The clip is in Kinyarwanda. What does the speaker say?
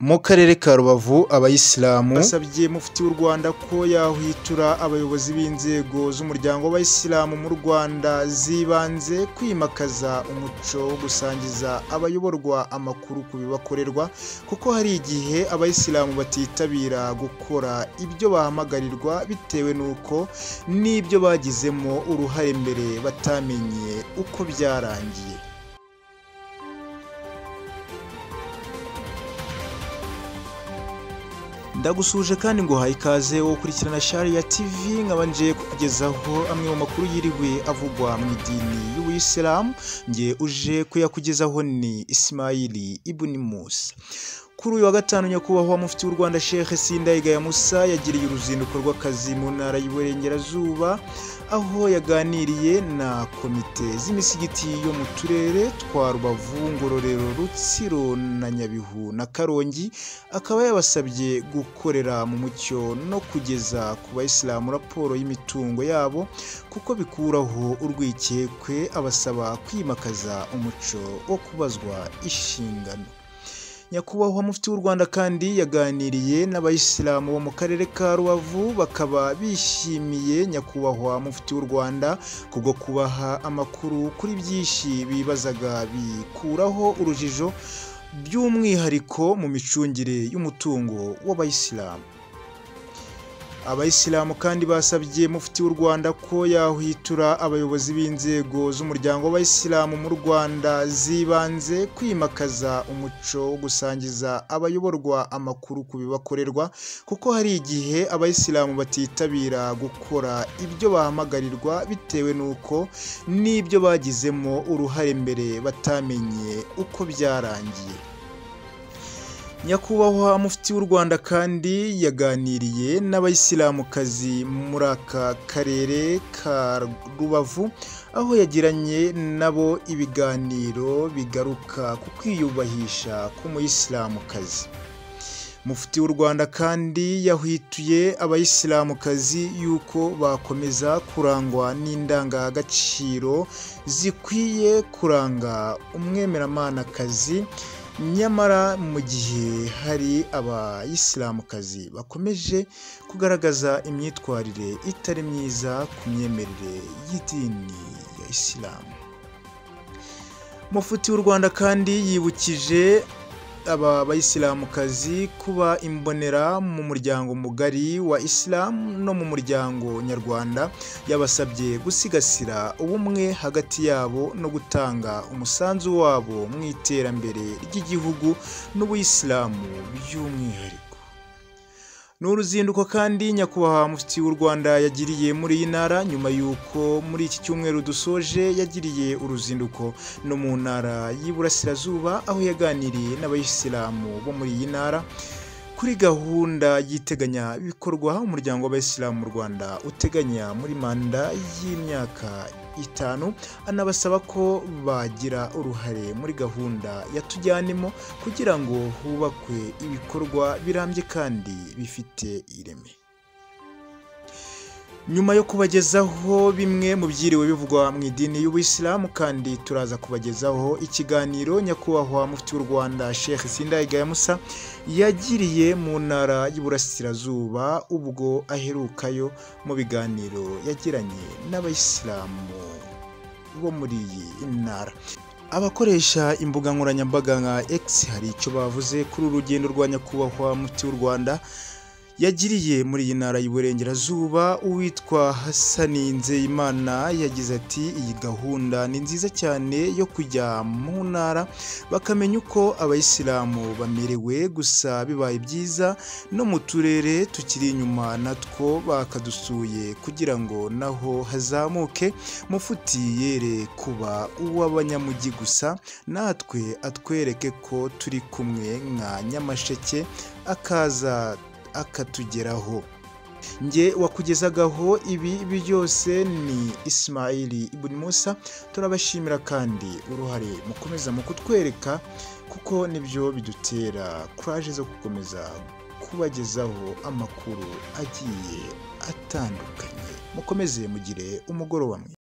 Mu karere ka Rubavu abayisilamu basabye mufti w'u Rwanda ko yahwitura abayobozi b'inzego z'umuryango w'abayisilamu mu Rwanda zibanze kwimakaza umuco wo gusangiza abayoborwa amakuru ku bibakorerwa, kuko hari igihe abayisilamu batitabira gukora ibyo bahamagarirwa bitewe n'uko n'ibyo bagizemo uruhare mbere batamenye uko byarangiye. Ndagusuje kandi ngo haye ikaze wo kurikirana Sharia TV, nkaba nje kukugezaho amwe mu makuru yiriwe avugwa mu idini y'Ubuyisilamu. Nge uje kuyakugezaho ni Ismaili Ibn Musa. Kuri uyu wa gatanu nyakubahwa mufti w'u Rwanda Sheikh Sindayigaya Musa yagiriye uruzinduko rw'akazi mu ntara y'Iburengerazuba, aho yaganiriye na komite z'imisigiti yo mu turere twa Rubavu, Ngororero, Rutsiro na Nyabihu na Karongi. Akaba yabasabye gukorera mu mucyo no kugeza ku bayisilamu raporo y'imitungo yabo, kuko bikuraho urwikekwe, abasaba kwimakaza umuco wo kubazwa inshingano. Nyakubahwa mufti w'u Rwanda kandi yaganiriye n'abayisilamu bo mu karere ka Rubavu, bakaba bishimiye nyakubahwa mufti w'u Rwanda kubwo kubaha amakuru kuri byinshi bibazaga bikuraho urujijo, by'umwihariko mu micungire y'umutungo w'abayisilamu. Abayisilamu kandi basabye mufti w'u Rwanda ko yahwitura abayobozi b'inzego z'umuryango w'abayisilamu mu Rwanda zibanze kwimakaza umuco wo gusangiza abayoborwa amakuru ku bibakorerwa, kuko hari igihe abayisilamu batitabira gukora ibyo bahamagarirwa bitewe n'uko n'ibyo bagizemo uruhare mbere batamenye uko byarangiye. Nyakubahwa mufti w'u Rwanda kandi yaganiriye n'abayisilamukazi muri aka karere ka Rubavu, aho yagiranye nabo ibiganiro bigaruka ku kwiyubahisha k'umuyisilamukazi. Mufti w'u Rwanda kandi yahwituye abayisilamukazi yuko bakomeza kurangwa n'indangagaciro zikwiye kuranga umwemeramanakazi, nyamara mu gihe hari abayisilamukazi bakomeje kugaragaza imyitwarire itari myiza ku myemerere y'idini ya Isilamu. Mufti w'u Rwanda kandi yibukije aba bayisilamukazi kuba imbonera mu muryango mugari wa Isilamu no mu muryango nyarwanda. Yabasabye gusigasira ubumwe hagati yabo no gutanga umusanzu wabo mu iterambere ry'igihugu n'Ubuyisilamu by'umwihariko. Ni uruzinduko kandi nyakubahwa mufti w'u Rwanda yagiriye muri iyi ntara, nyuma y'uko muri iki cyumweru dusoje yagiriye uruzinduko no mu ntara y'Iburasirazuba, aho yaganiriye n'abayisilamu bo muri iyi ntara kuri gahunda yiteganya bikorwa umuryango w'abayisilamu mu Rwanda uteganya muri manda y'imyaka 5, anabasaba ko bagira uruhare muri gahunda ya Tujyanemo kugira ngo hubakwe ibikorwa birambye kandi bifite ireme. Nyuma yo kubagezaho bimwe mu byiriwe bivugwa mu idini y'Ubuyisilamu, kandi turaza kubagezaho ikiganiro nyakubahwa mufti w'u Rwanda Sheikh Sindayigaya Musa yagiriye mu ntara y'Iburasirazuba, ubwo aherukayo mu biganiro yagiranye n'abayisilamu bo muri iyi ntara. Abakoresha imbuga nkoranyambaga nka X hari icyo bavuze kuri urugendo rwa nyakubahwa mufti w'u Rwanda yagiriye muri iyi ntara y'Iburengerazuba. Uwitwa Hasani Nzeyimana yagize ati, iyi gahunda ni nziza cyane yo kujya mu ntara bakamenya uko abayisilamu bamerewe, gusa bibaye byiza no mu turere tukiri inyuma natwo bakadusuye kugira ngo naho hazamuke. Mufuti yere kuba uw'abanyamujyi gusa, natwe atwereke ko turi kumwe nka Nyamasheke, akaza akatugeraho. Nge wakugezagaho ibi byose ni Ismaili Ibn Musa. Turabashimira kandi uruhare mukomeza mu kutwereka, kuko nibyo bidutera courage zo gukomeza kubagezaho amakuru agiye atandukanye. Mukomeze mugire umugoroba mwiza.